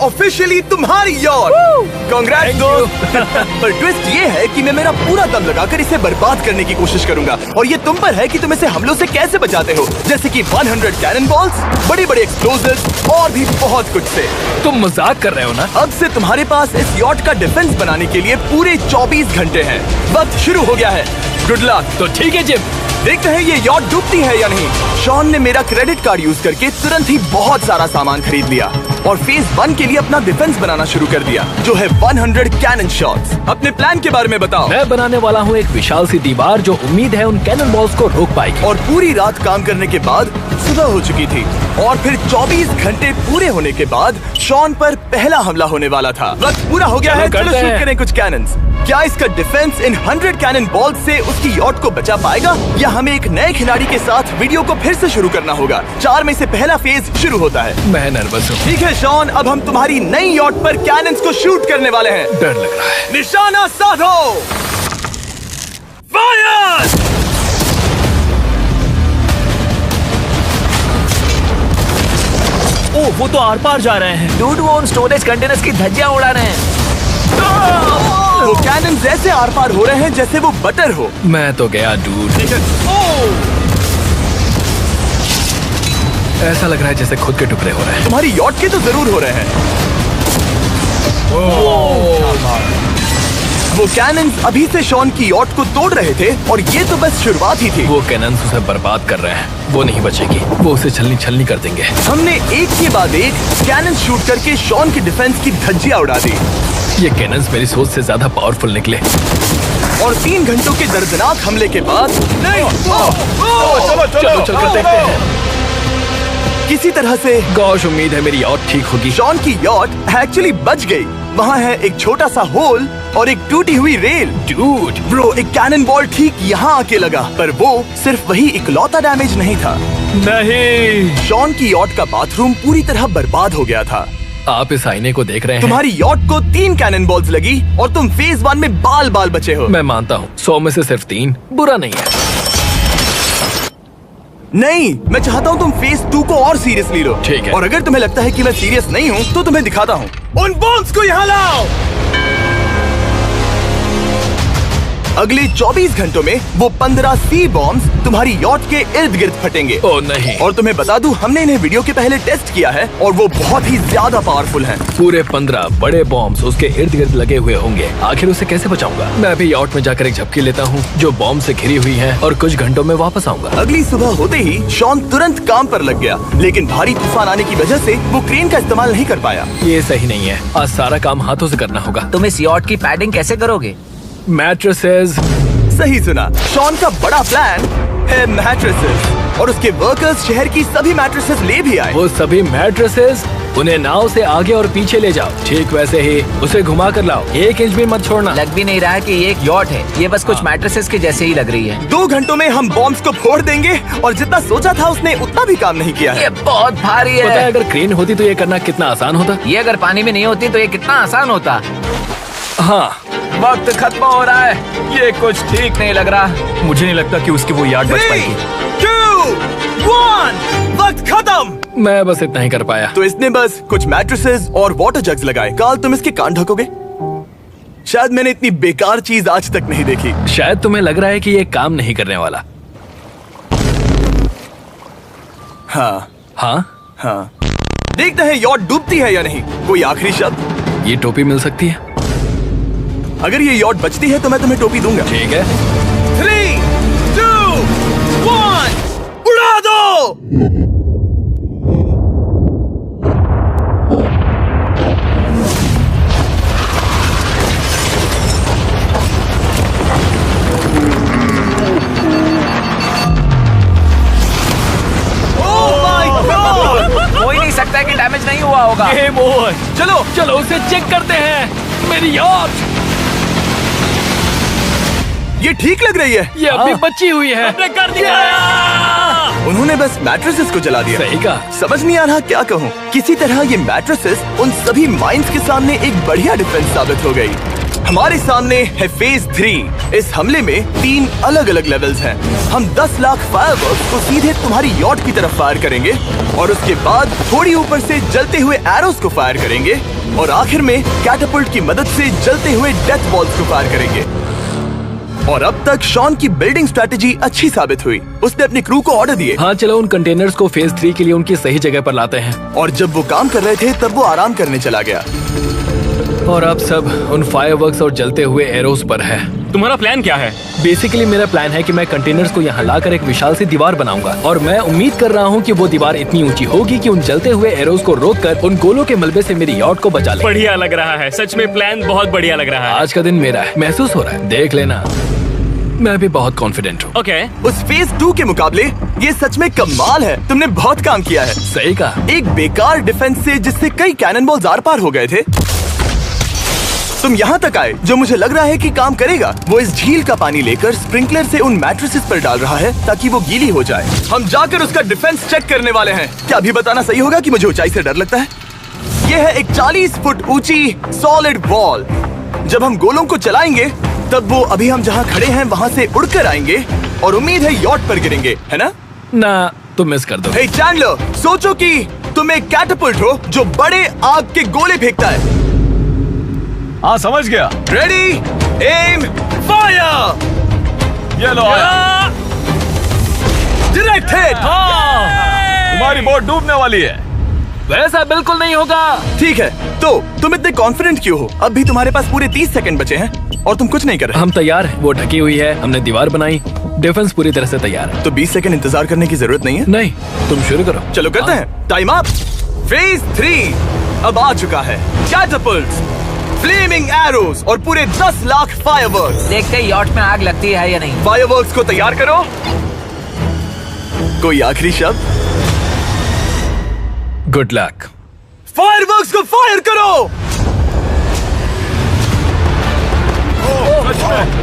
Officially तुम्हारी yacht. Congrats दोस्त। पर ट्विस्ट ये है कि मैं मेरा पूरा दम लगाकर इसे बर्बाद करने की कोशिश करूंगा और ये तुम पर है कि तुम इसे हमलों से कैसे बचाते हो, जैसे कि 100 कैनन बॉल्स, बड़े बड़े एक्सप्लोजिव्स और भी बहुत कुछ से। तुम मजाक कर रहे हो ना? अब से तुम्हारे पास इस यॉट का डिफेंस बनाने के लिए पूरे 24 घंटे हैं। वक्त शुरू हो गया है। Good luck. तो ठीक है जिम, देखते हैं ये यॉट डूबती है या नहीं। शॉन ने मेरा क्रेडिट कार्ड यूज करके तुरंत ही बहुत सारा सामान खरीद लिया और फेज 1 के लिए अपना डिफेंस बनाना शुरू कर दिया, जो है 100 कैनन शॉट्स। अपने प्लान के बारे में बताओ। मैं बनाने वाला हूँ एक विशाल सी दीवार जो उम्मीद है उन कैनन बॉल्स को रोक पाएगी। और पूरी रात काम करने के बाद सुबह हो चुकी थी और फिर 24 घंटे पूरे होने के बाद शॉन पर पहला हमला होने वाला था। वक्त पूरा हो गया है, चलो शूट करें कुछ कैनन्स। क्या इसका डिफेंस इन 100 कैनन बॉल्स से उसकी यॉट को बचा पाएगा या हमें एक नए खिलाड़ी के साथ वीडियो को फिर से शुरू करना होगा? 4 में से पहला फेज शुरू होता है। मैं नर्वस हूँ। ठीक है शॉन, अब हम तुम्हारी नई यॉट पर कैनन्स को शूट करने वाले हैं। डर लग रहा है। निशाना साधो। फायर! ओह, वो तो आर पार जा रहे हैं। डूड, वो उन स्टोरेज कंटेनर्स की धज्जियां उड़ा रहे हैं। वो कैनन्स ऐसे आर पार हो रहे हैं जैसे वो बटर हो। मैं तो गया डूड। ऐसा लग रहा है जैसे खुद के टुकड़े हो रहे हैं। तुम्हारी यॉट के तो जरूर हो रहे हैं। वो कैनन्स अभी से शॉन की यॉट को तोड़ रहे थे और ये तो बस शुरुआत ही थी। वो कैनन्स उसे बर्बाद कर रहे हैं। वो नहीं बचेगी। वो उसे छलनी छलनी कर देंगे। हमने एक के बाद एक कैनन शूट करके शॉन की डिफेंस की धज्जियां उड़ा दी। ये कैनन्स मेरी सोच से ज्यादा पावरफुल निकले। और 3 घंटों के दर्दनाक हमले के बाद चलो चलकर देखते हैं। किसी तरह से गॉश, उम्मीद है मेरी यॉट ठीक होगी। शॉन की यॉट एक्चुअली बच गई। वहाँ है एक छोटा सा होल और एक टूटी हुई रेल। डूड ब्रो, एक कैनन बॉल ठीक यहाँ आके लगा, पर वो सिर्फ वही इकलौता डैमेज नहीं था। नहीं, शॉन की यॉट का बाथरूम पूरी तरह बर्बाद हो गया था। आप इस आईने को देख रहे हैं? तुम्हारी यॉट को 3 कैनन बॉल्स लगी और तुम फेज 1 में बाल बाल बचे हो। मैं मानता हूँ 100 में से सिर्फ 3 बुरा नहीं है। नहीं, मैं चाहता हूँ तुम फेज 2 को और सीरियसली लो। ठीक है। और अगर तुम्हें लगता है कि मैं सीरियस नहीं हूँ तो तुम्हें दिखाता हूँ। उन बॉम्ब्स को यहाँ लाओ। अगले 24 घंटों में वो 15 सी बॉम्ब्स तुम्हारी यॉट के इर्द गिर्द फटेंगे। ओह नहीं। और तुम्हें बता दूं, हमने इन्हें वीडियो के पहले टेस्ट किया है और वो बहुत ही ज्यादा पावरफुल हैं। पूरे 15 बड़े बॉम्ब्स उसके इर्द गिर्द लगे हुए होंगे। आखिर उसे कैसे बचाऊंगा? मैं अभी यॉट में जाकर एक झपकी लेता हूँ जो बॉम्ब से घिरी हुई है और कुछ घंटों में वापस आऊंगा। अगली सुबह होते ही शॉन तुरंत काम पर लग गया, लेकिन भारी तूफान आने की वजह से वो क्रेन का इस्तेमाल नहीं कर पाया। ये सही नहीं है। आज सारा काम हाथों से करना होगा। तुम इस यॉट की पैडिंग कैसे करोगे? मैट्रेसेस। सही सुना, शॉन का बड़ा प्लान है मैट्रेसेस और उसके वर्कर्स शहर की सभी मैट्रेसेस ले भी आए। वो सभी मैट्रेसेस उन्हें नाव से आगे और पीछे ले जाओ। ठीक वैसे ही उसे घुमा कर लाओ। 1 इंच भी मत छोड़ना। लग भी नहीं रहा है कि ये एक यॉट है। ये बस कुछ मैट्रेसेस के जैसे ही लग रही है। 2 घंटों में हम बॉम्ब्स को फोड़ देंगे और जितना सोचा था उसने उतना भी काम नहीं किया है। ये बहुत भारी पता है है। अगर क्रेन होती तो ये करना कितना आसान होता। ये अगर पानी में नहीं होती तो ये कितना आसान होता। हाँ, वक्त खत्म हो रहा है। ये कुछ ठीक नहीं लग रहा। मुझे नहीं लगता कि उसकी वो याद बच 3, पाएगी। 2, 1, वक्त खत्म। मैं बस इतना ही कर पाया। तो इसने बस कुछ मैट्रेसेस और वाटर जग्स लगाए। काल, तुम इसके कान ढकोगे? शायद मैंने इतनी बेकार चीज आज तक नहीं देखी। शायद तुम्हें लग रहा है कि ये काम नहीं करने वाला। हाँ हाँ, हाँ, देखते हैं यॉट डूबती है या नहीं। कोई आखिरी शब्द? ये टोपी मिल सकती है। अगर ये यॉट बचती है तो मैं तुम्हें टोपी दूंगा। ठीक है। 3, 2, 1, उड़ा दो। हो ही नहीं सकता है कि डैमेज नहीं हुआ होगा। Game over. चलो चलो उसे चेक करते हैं। मेरी यॉट ये ठीक लग रही है। ये अभी बची हुई है। हमने कर दिया। उन्होंने बस मैट्रेसेस को जला दिया। सही कहा। समझ नहीं आ रहा क्या कहूँ। किसी तरह ये मैट्रेसेस उन सभी माइंस के सामने एक बढ़िया डिफेंस साबित हो गई। हमारे सामने है फेज 3। इस हमले में 3 अलग अलग लेवल्स हैं। हम 10 लाख फायरवर्क्स को सीधे तुम्हारी यॉट की तरफ फायर करेंगे और उसके बाद थोड़ी ऊपर से जलते हुए एरोस को फायर करेंगे और आखिर में कैटापल्ट की मदद से जलते हुए डेथ बॉल्स को फायर करेंगे। और अब तक शॉन की बिल्डिंग स्ट्रेटेजी अच्छी साबित हुई। उसने अपने क्रू को ऑर्डर दिए। हाँ चलो उन कंटेनर्स को फेज 3 के लिए उनकी सही जगह पर लाते हैं। और जब वो काम कर रहे थे तब वो आराम करने चला गया। और अब सब उन फायरवर्क्स और जलते हुए एरोस पर है। तुम्हारा प्लान क्या है? बेसिकली मेरा प्लान है कि मैं कंटेनर्स को यहाँ लाकर एक विशाल सी दीवार बनाऊंगा और मैं उम्मीद कर रहा हूँ कि वो दीवार इतनी ऊंची होगी कि उन जलते हुए एरोस को रोककर उन गोलों के मलबे से मेरी यॉट को बचा ले। बढ़िया लग रहा है, सच में प्लान बहुत बढ़िया लग रहा है। आज का दिन मेरा है, महसूस हो रहा है, देख लेना। मैं भी बहुत कॉन्फिडेंट हूँ। ओके। उस फेज 2 के मुकाबले ये सच में कमाल है। तुमने बहुत काम किया है। सही कहा। एक बेकार डिफेंस से जिससे कई कैनन बॉल्स आर पार हो गए थे, तुम यहाँ तक आए। जो मुझे लग रहा है कि काम करेगा, वो इस झील का पानी लेकर स्प्रिंकलर से उन मैट्रेसेस पर डाल रहा है ताकि वो गीली हो जाए। हम जाकर उसका डिफेंस चेक करने वाले हैं। क्या अभी बताना सही होगा कि मुझे ऊंचाई से डर लगता है? ये है एक 40 फुट ऊंची सॉलिड वॉल। जब हम गोलों को चलाएंगे तब वो अभी हम जहाँ खड़े हैं वहाँ से उड़कर आएंगे और उम्मीद है यॉट पर गिरेंगे, है ना? ना, तुम मिस कर दो। हे चैंडलर, सोचो कि तुम एक कैटापल्ट हो जो बड़े आग के गोले फेंकता है। हाँ समझ गया। Ready, aim, fire. ये लो आया। Direct hit. तुम्हारी बोट डूबने वाली है। वैसा बिल्कुल नहीं होगा। ठीक है, तो तुम इतने कॉन्फिडेंट क्यों हो? अब भी तुम्हारे पास पूरे 30 सेकंड बचे हैं और तुम कुछ नहीं कर रहे। हम तैयार हैं। वो ढकी हुई है, हमने दीवार बनाई, डिफेंस पूरी तरह से तैयार है। तो 20 सेकंड इंतजार करने की जरूरत नहीं है। नहीं, तुम शुरू करो। चलो करते हैं। Time up. फेज 3 अब आ चुका है। कैटापल्ट्स, फ्लेमिंग एरोस और पूरे 10 लाख फायरवर्क्स। देखते ही यॉट में आग लगती है या नहीं। फायरवर्क्स को तैयार करो। कोई आखिरी शब्द? Good luck. फायरवर्क्स को फायर करो।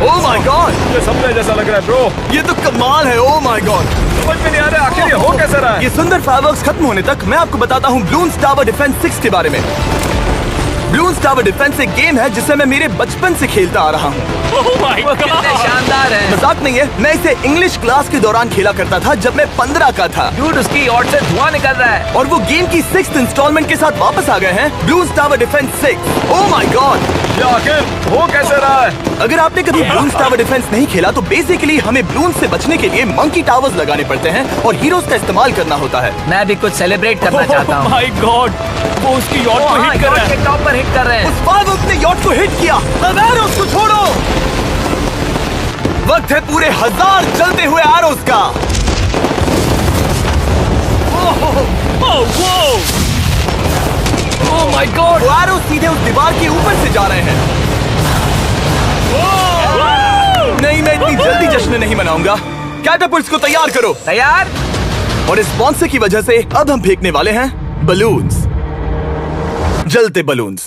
ओह माय गॉड, ये सपने जैसा लग रहा है ब्रो। ये तो कमाल है। ओह माय गॉड, समझ में नहीं आ रहा आखिर ये हो कैसे रहा है। ये सुंदर फायरवर्क्स खत्म होने तक मैं आपको बताता हूँ ब्लून्स टावर डिफेंस 6 के बारे में। ब्लून्स टावर डिफेंस एक गेम है जिसे मैं मेरे बचपन से खेलता आ रहा हूँ। ओह माय कितने शानदार है। मजाक नहीं है, मैं इसे इंग्लिश क्लास के दौरान खेला करता था जब मैं 15 का था। डूड, उसकी यॉट से धुआं निकल रहा है। और वो गेम की 6th इंस्टॉलमेंट के साथ वापस आ गए हैं, balloons tower defence 6। Oh my God, ये आखिर हो कैसे रहा है। अगर आपने कभी ब्लून्स टावर डिफेंस नहीं खेला तो बेसिकली हमें ब्लून्स से बचने के लिए मंकी टावर्स लगाने पड़ते हैं और हीरोज का इस्तेमाल करना होता है। मैं भी कुछ सेलिब्रेट करना चाहता हूँ। माय गॉड, वो उसकी यॉट को हिट कर रहा है। के टॉप पर हिट कर रहे हैं। उस फायरवर्क ने यॉट को हिट किया। अब एरोस को छोड़ो। वक्त है पूरे 1000 जलते हुए एरोस का। ओह माय गॉड, वो एरोस सीधे उस दीवार के ऊपर से जा रहे हैं। नहीं, मैं इतनी जल्दी जश्न नहीं मनाऊंगा। कैटापल्ट्स को तैयार करो। तैयार। और इस स्पॉन्सर की वजह से अब हम फेंकने वाले हैं बलून्स, जलते बलून्स।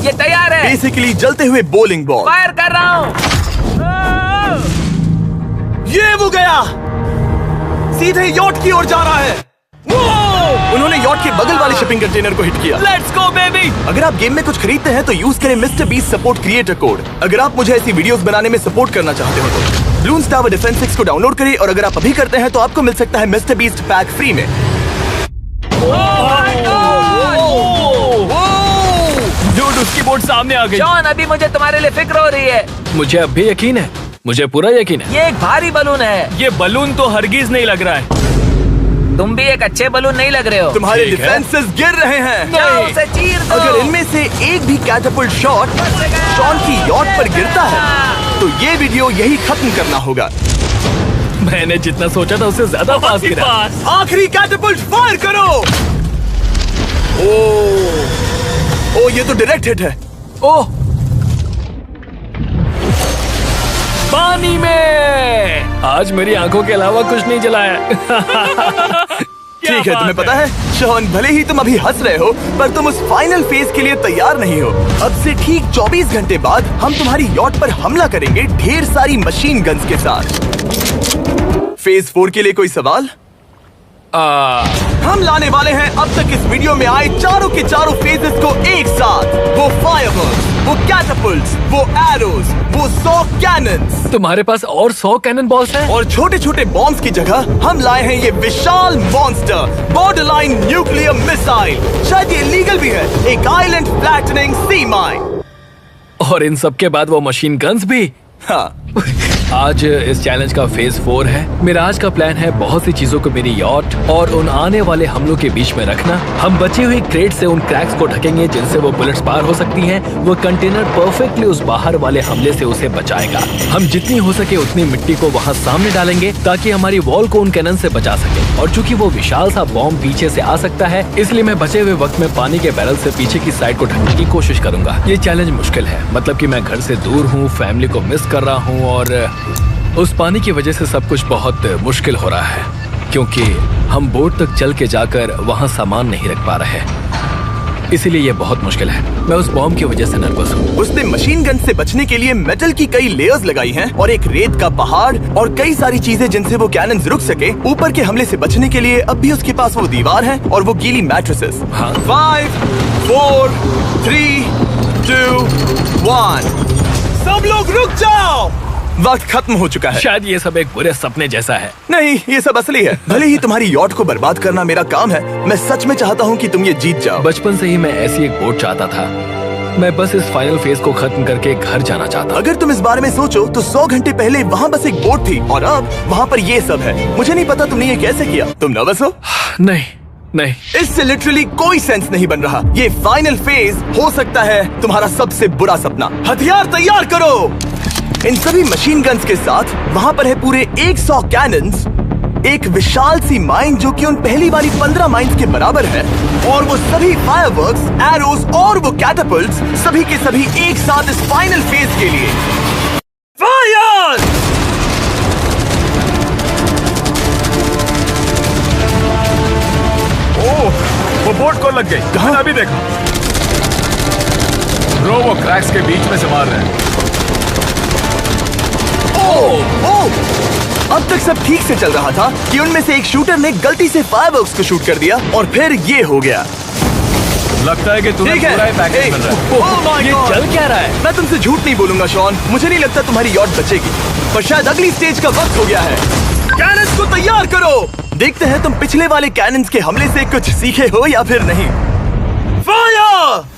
ये तैयार है। बेसिकली जलते हुए बोलिंग बॉल। फायर कर रहा हूँ। ये वो गया, सीधे यॉट की ओर जा रहा है। उन्होंने यॉट के बगल वाले शिपिंग कंटेनर को हिट किया। Let's go baby. अगर आप गेम में कुछ खरीदते हैं तो यूज करें mister beast support creator code. अगर आप मुझे ऐसी वीडियोस बनाने में सपोर्ट करना चाहते हो तो ब्लून्स टावर डिफेंस 6 को डाउनलोड करें और अगर आप अभी करते हैं तो आपको मिल सकता है मिस्टर बीस्ट पैक फ्री में। डूड, उसकी बोट सामने आ गई। जॉन, अभी मुझे तुम्हारे लिए फिक्र हो रही है। मुझे अब भी यकीन है, मुझे पूरा यकीन है। ये एक भारी बलून है। ये बलून तो हरगिज नहीं लग रहा है। तुम भी एक अच्छे बलून नहीं लग रहे हो। तुम्हारे ठीक है। डिफेंसेस गिर रहे हैं। जाओ उसे चीर दो। अगर इनमें से एक भी कैटापल्ट शॉट शॉन की यॉट पर गिरता है तो ये वीडियो यही खत्म करना होगा। मैंने जितना सोचा था उससे ज्यादा पास गिरा। आखिरी कैटापल्ट फायर करो। ओ ये तो डायरेक्ट हिट है। ओह, पानी में। आज मेरी आंखों के अलावा कुछ नहीं जलाया। ठीक है, तुम्हें पता है शॉन, भले ही तुम अभी हंस रहे हो पर तुम उस फाइनल फेज के लिए तैयार नहीं हो। अब से ठीक 24 घंटे बाद हम तुम्हारी यॉट पर हमला करेंगे ढेर सारी मशीन गन्स के साथ। फेज 4 के लिए कोई सवाल? हम लाने वाले हैं अब तक इस वीडियो में आए चारों के चारों फेजेस को एक साथ। वो फायरवर्क्स, वो वो कैटapults, वो एरोज, वो 100 cannons। तुम्हारे पास और 100 कैनन बॉल्स हैं? और छोटे छोटे बॉम्ब्स की जगह हम लाए हैं ये विशाल मॉन्स्टर, बॉर्डरलाइन न्यूक्लियर मिसाइल। शायद ये लीगल भी है, एक आइलैंड फ्लैटनिंग सी माइन। और इन सब के बाद वो मशीन गन्स भी। हाँ, आज इस चैलेंज का फेज 4 है। मेरा आज का प्लान है बहुत सी चीजों को मेरी यॉट और उन आने वाले हमलों के बीच में रखना। हम बची हुई क्रेट से उन क्रैक्स को ढकेंगे जिनसे वो बुलेट्स पार हो सकती हैं। वो कंटेनर परफेक्टली उस बाहर वाले हमले से उसे बचाएगा। हम जितनी हो सके उतनी मिट्टी को वहाँ सामने डालेंगे ताकि हमारी वॉल को उन कैनन से बचा सके। और चूंकि वो विशाल सा बॉम्ब पीछे से आ सकता है, इसलिए मैं बचे हुए वक्त में पानी के बैरल से पीछे की साइड को ढकने की कोशिश करूंगा। ये चैलेंज मुश्किल है, मतलब कि मैं घर से दूर हूँ, फैमिली को मिस कर रहा हूँ और उस पानी की वजह से सब कुछ बहुत मुश्किल हो रहा है, क्योंकि हम बोट तक चल के जाकर वहाँ सामान नहीं रख पा रहे। इसीलिए ये बहुत मुश्किल है। मैं उस बॉम्ब की वजह से नर्वस हूँ। उसने मशीन गन से बचने के लिए मेटल की कई लेयर्स लगाई हैं और एक रेत का पहाड़ और कई सारी चीजें जिनसे वो कैनन्स रुक सके। ऊपर के हमले से बचने के लिए अब भी उसके पास वो दीवार है और वो गीली मैट्रेसेस। हाँ। 5, 4, 3, 2, 1। सब लोग रुक जाओ, वक्त खत्म हो चुका है। शायद ये सब एक बुरे सपने जैसा है। नहीं, ये सब असली है। भले ही तुम्हारी यॉट को बर्बाद करना मेरा काम है, मैं सच में चाहता हूँ कि तुम ये जीत जाओ। बचपन से ही मैं ऐसी एक बोट चाहता था। मैं बस इस फाइनल फेज को खत्म करके घर जाना चाहता। अगर तुम इस बारे में सोचो तो 100 घंटे पहले वहाँ बस एक बोट थी और अब वहाँ पर ये सब है। मुझे नहीं पता तुमने ये कैसे किया। तुम नर्वस हो? नहीं नहीं, इससे लिटरली कोई सेंस नहीं बन रहा। ये फाइनल फेज हो सकता है तुम्हारा सबसे बुरा सपना। हथियार तैयार करो। इन सभी मशीन गन्स के साथ वहाँ पर है पूरे 100 कैनन्स, एक विशाल सी माइन जो कि उन पहली वाली 15 माइन्स के बराबर है, और वो सभी फायरवर्क्स, एरोज और वो कैटapults सभी के सभी एक साथ इस फाइनल फेज के लिए। फायर! वो बोट को लग गई। कहाँ? अभी देखो, ब्रो वो क्रैक्स के बीच में से मार रहे हैं। अब तक सब ठीक से चल रहा था कि उनमें से एक शूटर ने गलती से फायरवर्क्स को शूट कर दिया और फिर ये हो गया। लगता है कि तुम्हें ठीक है। पूरा ही पैकेज मिल रहा है। Oh my ये God! चल क्या रहा है? मैं तुमसे झूठ नहीं बोलूंगा शॉन, मुझे नहीं लगता तुम्हारी यॉट बचेगी, पर शायद अगली स्टेज का वक्त हो गया है। कैनन्स को तैयार करो। देखते हैं तुम पिछले वाले कैनन्स के हमले से कुछ सीखे हो या फिर नहीं। फायर!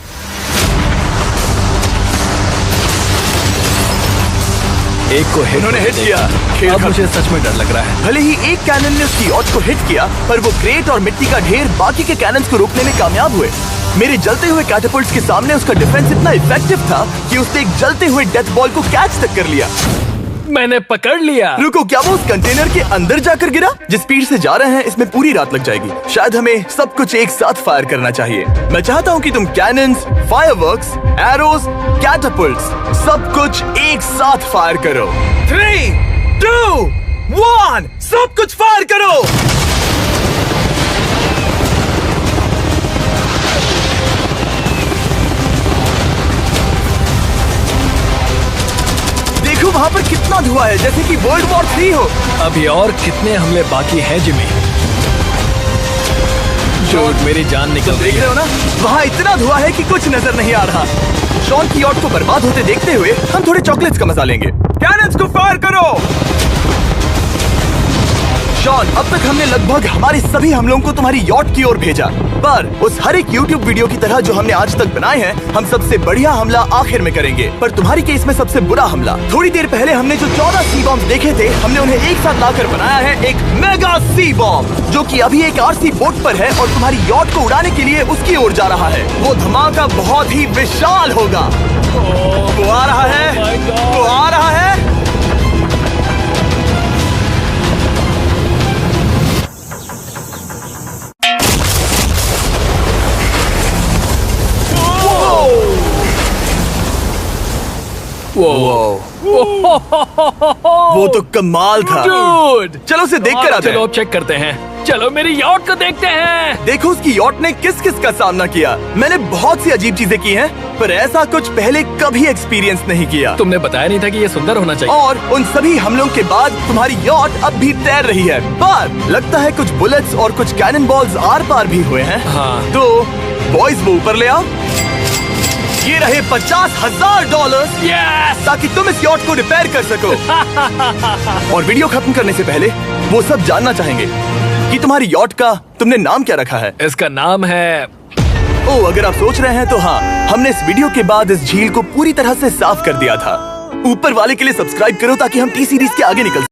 एक को इन्होंने हिट किया। खेल अब खत्म। मुझे सच में डर लग रहा है। भले ही एक कैनन ने उसकी यॉट को हिट किया, पर वो क्रेट और मिट्टी का ढेर बाकी के कैनन्स को रोकने में कामयाब हुए। मेरे जलते हुए कैटapults के सामने उसका डिफेंस इतना इफेक्टिव था कि उसने एक जलते हुए डेथ बॉल को कैच तक कर लिया। मैंने पकड़ लिया। रुको, क्या वो उस कंटेनर के अंदर जाकर गिरा? जिस स्पीड से जा रहे हैं इसमें पूरी रात लग जाएगी। शायद हमें सब कुछ एक साथ फायर करना चाहिए। मैं चाहता हूँ कि तुम कैनन्स, फायरवर्क्स, एरोज, कैटapults सब कुछ एक साथ फायर करो। 3, 2, 1, सब कुछ फायर करो। देखो वहाँ पर कितना धुआं है, जैसे कि वर्ल्ड वॉर 3 हो। अभी और कितने हमले बाकी हैं जिमी? जो मेरी जान निकल रही देख रहे है। हो ना, वहाँ इतना धुआं है कि कुछ नजर नहीं आ रहा। शॉन की यॉट को बर्बाद होते देखते हुए हम थोड़े चॉकलेट्स का मजा लेंगे। कैनन्स को फायर करो। शॉन, अब तक हमने लगभग हमारे सभी हमलों को तुम्हारी यॉट की ओर भेजा, पर उस हर एक YouTube वीडियो की तरह जो हमने आज तक बनाए हैं, हम सबसे बढ़िया हमला आखिर में करेंगे। पर तुम्हारी केस में सबसे बुरा हमला। थोड़ी देर पहले हमने जो 14 सी बॉम्ब देखे थे, हमने उन्हें एक साथ लाकर बनाया है एक मेगा सी बॉम्ब, जो कि अभी एक RC बोट पर है और तुम्हारी यॉट को उड़ाने के लिए उसकी ओर जा रहा है। वो धमाका बहुत ही विशाल होगा। वो आ रहा है, वो आ रहा है। वो तो कमाल था। Dude! चलो उसे देख कर आते चलो हैं। अब चेक करते हैं। चलो मेरी यॉट को देखते हैं। देखो उसकी यॉट ने किस किस का सामना किया। मैंने बहुत सी अजीब चीजें की हैं, पर ऐसा कुछ पहले कभी एक्सपीरियंस नहीं किया। तुमने बताया नहीं था कि ये सुंदर होना चाहिए। और उन सभी हमलों के बाद तुम्हारी यॉट अब भी तैर रही है, पर लगता है कुछ बुलेट्स और कुछ कैनन बॉल्स आर पार भी हुए हैं। हाँ। तो बॉयज वो ऊपर ले आओ। ये रहे $50,000 ताकि तुम इस यॉट को रिपेयर कर सको। और वीडियो खत्म करने से पहले वो सब जानना चाहेंगे कि तुम्हारी यॉट का तुमने नाम क्या रखा है। इसका नाम है ओह, अगर आप सोच रहे हैं तो हाँ, हमने इस वीडियो के बाद इस झील को पूरी तरह से साफ कर दिया था। ऊपर वाले के लिए सब्सक्राइब करो ताकि हम टी सीरीज के आगे निकल